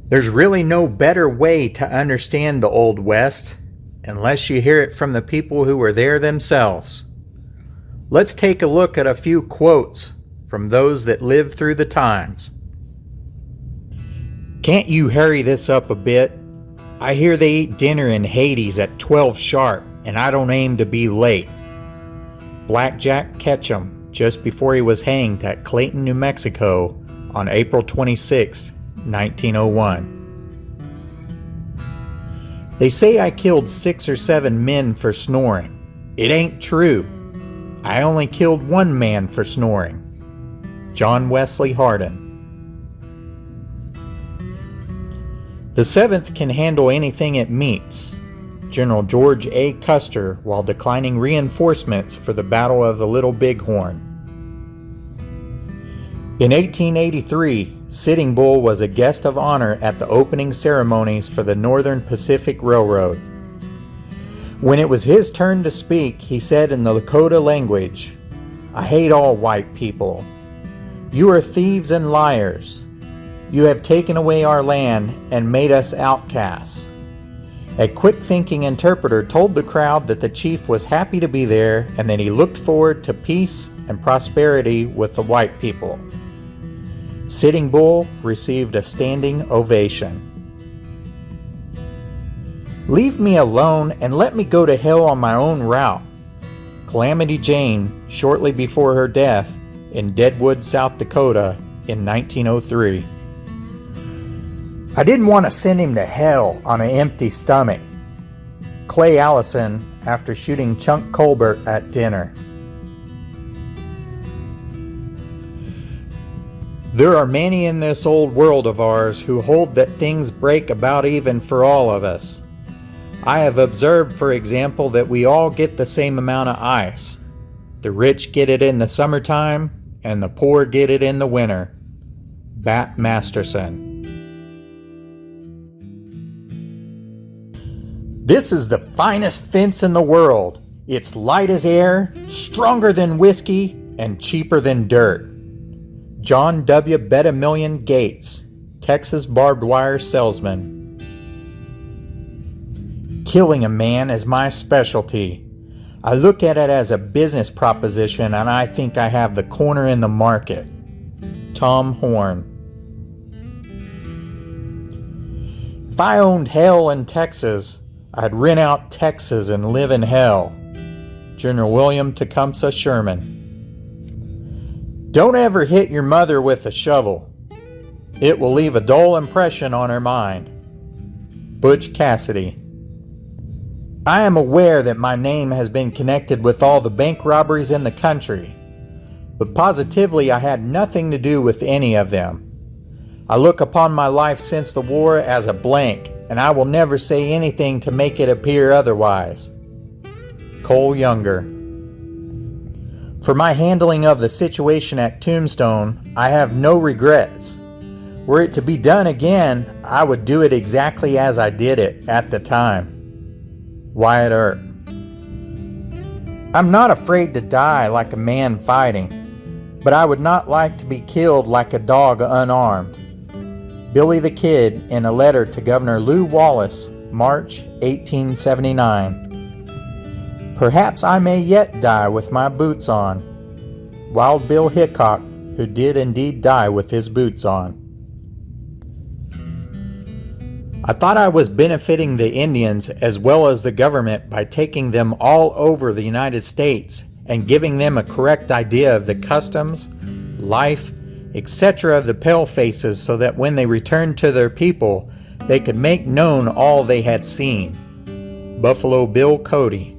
There's really no better way to understand the Old West unless you hear it from the people who were there themselves. Let's take a look at a few quotes from those that lived through the times. Can't you hurry this up a bit? I hear they eat dinner in Hades at 12 sharp, and I don't aim to be late. Blackjack Ketchum, just before he was hanged at Clayton, New Mexico on April 26, 1901. They say I killed 6 or 7 men for snoring. It ain't true. I only killed 1 man for snoring. John Wesley Hardin. The 7th can handle anything it meets. General George A. Custer, while declining reinforcements for the Battle of the Little Bighorn. In 1883, Sitting Bull was a guest of honor at the opening ceremonies for the Northern Pacific Railroad. When it was his turn to speak, he said in the Lakota language, "I hate all white people. You are thieves and liars. You have taken away our land and made us outcasts." A quick-thinking interpreter told the crowd that the chief was happy to be there and that he looked forward to peace and prosperity with the white people. Sitting Bull received a standing ovation. "Leave me alone and let me go to hell on my own route." Calamity Jane, shortly before her death in Deadwood, South Dakota in 1903. "I didn't want to send him to hell on an empty stomach." Clay Allison after shooting Chunk Colbert at dinner. There are many in this old world of ours who hold that things break about even for all of us. I have observed, for example, that we all get the same amount of ice. The rich get it in the summertime, and the poor get it in the winter. Bat Masterson. "This is the finest fence in the world. It's light as air, stronger than whiskey, and cheaper than dirt." John W. Betamillion Gates, Texas barbed wire salesman. "Killing a man is my specialty. I look at it as a business proposition and I think I have the corner in the market." Tom Horn. "If I owned hell in Texas, I'd rent out Texas and live in hell." General William Tecumseh Sherman. "Don't ever hit your mother with a shovel. It will leave a dull impression on her mind." Butch Cassidy. "I am aware that my name has been connected with all the bank robberies in the country, but positively I had nothing to do with any of them. I look upon my life since the war as a blank, and I will never say anything to make it appear otherwise." Cole Younger. "For my handling of the situation at Tombstone, I have no regrets. Were it to be done again, I would do it exactly as I did it at the time." Wyatt Earp. "I'm not afraid to die like a man fighting, but I would not like to be killed like a dog unarmed." Billy the Kid in a letter to Governor Lew Wallace, March 1879. "Perhaps I may yet die with my boots on." Wild Bill Hickok, who did indeed die with his boots on. "I thought I was benefiting the Indians as well as the government by taking them all over the United States and giving them a correct idea of the customs, life, etc. of the palefaces so that when they returned to their people, they could make known all they had seen." Buffalo Bill Cody.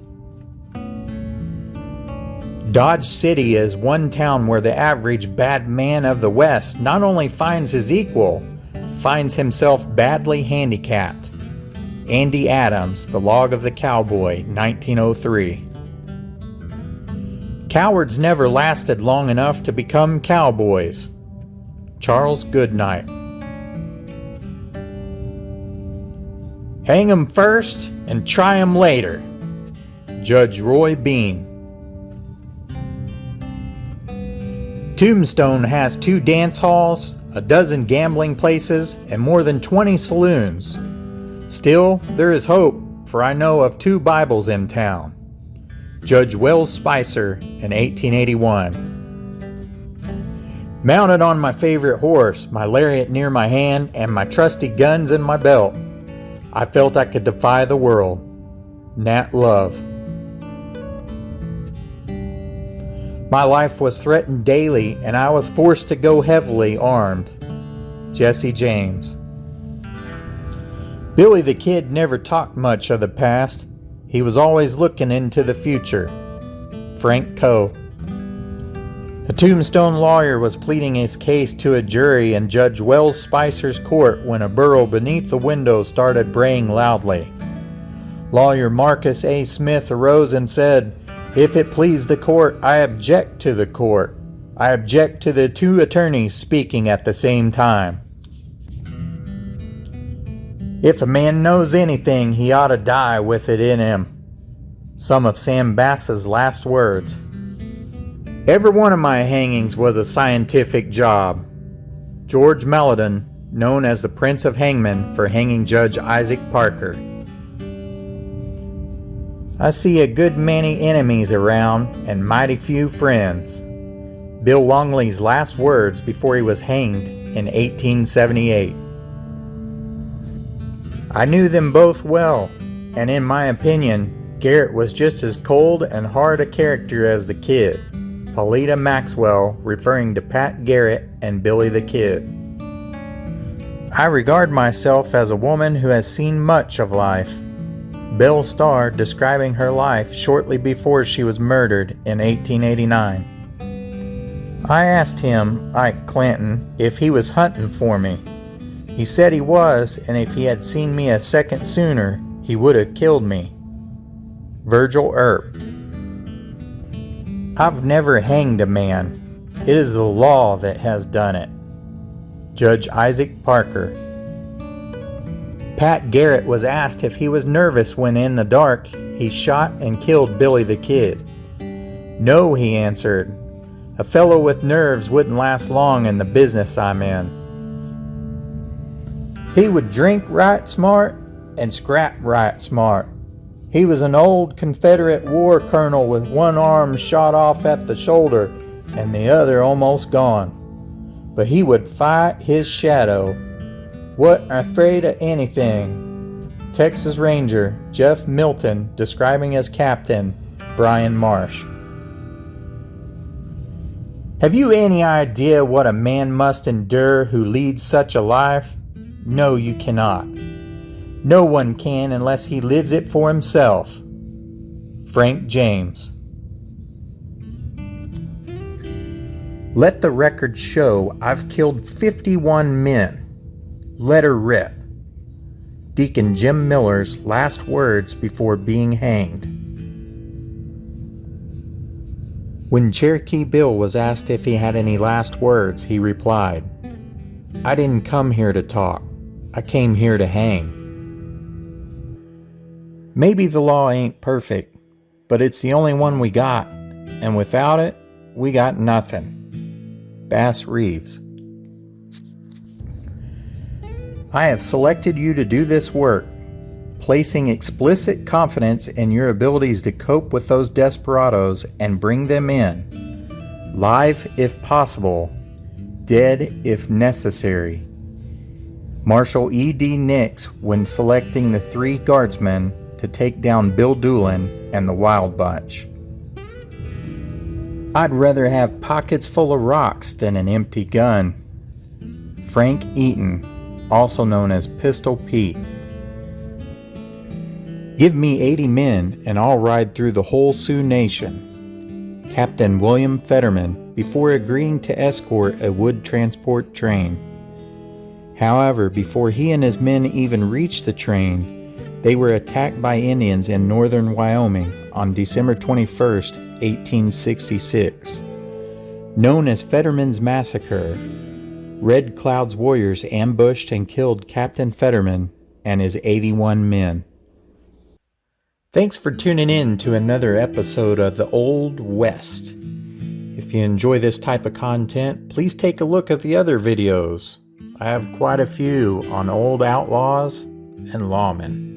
"Dodge City is one town where the average bad man of the West not only finds his equal, finds himself badly handicapped." Andy Adams, The Log of the Cowboy, 1903. "Cowards never lasted long enough to become cowboys." Charles Goodnight. "Hang 'em first and try 'em later." Judge Roy Bean. "Tombstone has 2 dance halls, a dozen gambling places, and more than 20 saloons. Still, there is hope, for I know of 2 Bibles in town. Judge Wells Spicer in 1881. Mounted on my favorite horse, my lariat near my hand, and my trusty guns in my belt, I felt I could defy the world. Nat Love. My life was threatened daily, and I was forced to go heavily armed. Jesse James. Billy the Kid never talked much of the past. He was always looking into the future. Frank Coe. A Tombstone lawyer was pleading his case to a jury in Judge Wells Spicer's court when a burro beneath the window started braying loudly. Lawyer Marcus A. Smith arose and said, "If it please the court, I object to the court. I object to the 2 attorneys speaking at the same time. If a man knows anything, he ought to die with it in him." Some of Sam Bass's last words. Every one of my hangings was a scientific job. George Malladon, known as the Prince of Hangmen for hanging Judge Isaac Parker. I see a good many enemies around and mighty few friends. Bill Longley's last words before he was hanged in 1878. I knew them both well, and in my opinion, Garrett was just as cold and hard a character as the Kid. Pauletta Maxwell, referring to Pat Garrett and Billy the Kid. I regard myself as a woman who has seen much of life. Belle Starr describing her life shortly before she was murdered in 1889. I asked him, Ike Clanton, if he was hunting for me. He said he was, and if he had seen me a second sooner, he would have killed me. Virgil Earp. I've never hanged a man. It is the law that has done it. Judge Isaac Parker. Pat Garrett was asked if he was nervous when in the dark he shot and killed Billy the Kid. No, he answered. A fellow with nerves wouldn't last long in the business I'm in. He would drink right smart and scrap right smart. He was an old Confederate war colonel with one arm shot off at the shoulder and the other almost gone. But he would fight his shadow. Wasn't afraid of anything. Texas Ranger Jeff Milton describing as Captain Brian Marsh. Have you any idea what a man must endure who leads such a life? No, you cannot. No one can unless he lives it for himself. Frank James. Let the record show I've killed 51 men. Let her rip. Deacon Jim Miller's last words before being hanged. When Cherokee Bill was asked if he had any last words, he replied, "I didn't come here to talk. I came here to hang." Maybe the law ain't perfect, but it's the only one we got, and without it, we got nothing. Bass Reeves. I have selected you to do this work, placing explicit confidence in your abilities to cope with those desperados and bring them in, live if possible, dead if necessary. Marshal E.D. Nix when selecting the 3 guardsmen to take down Bill Doolin and the Wild Bunch. I'd rather have pockets full of rocks than an empty gun. Frank Eaton, also known as Pistol Pete. Give me 80 men and I'll ride through the whole Sioux Nation. Captain William Fetterman, before agreeing to escort a wood transport train. However, before he and his men even reached the train, they were attacked by Indians in northern Wyoming on December 21st, 1866. Known as Fetterman's Massacre, Red Cloud's warriors ambushed and killed Captain Fetterman and his 81 men. Thanks for tuning in to another episode of The Old West. If you enjoy this type of content, please take a look at the other videos. I have quite a few on old outlaws and lawmen.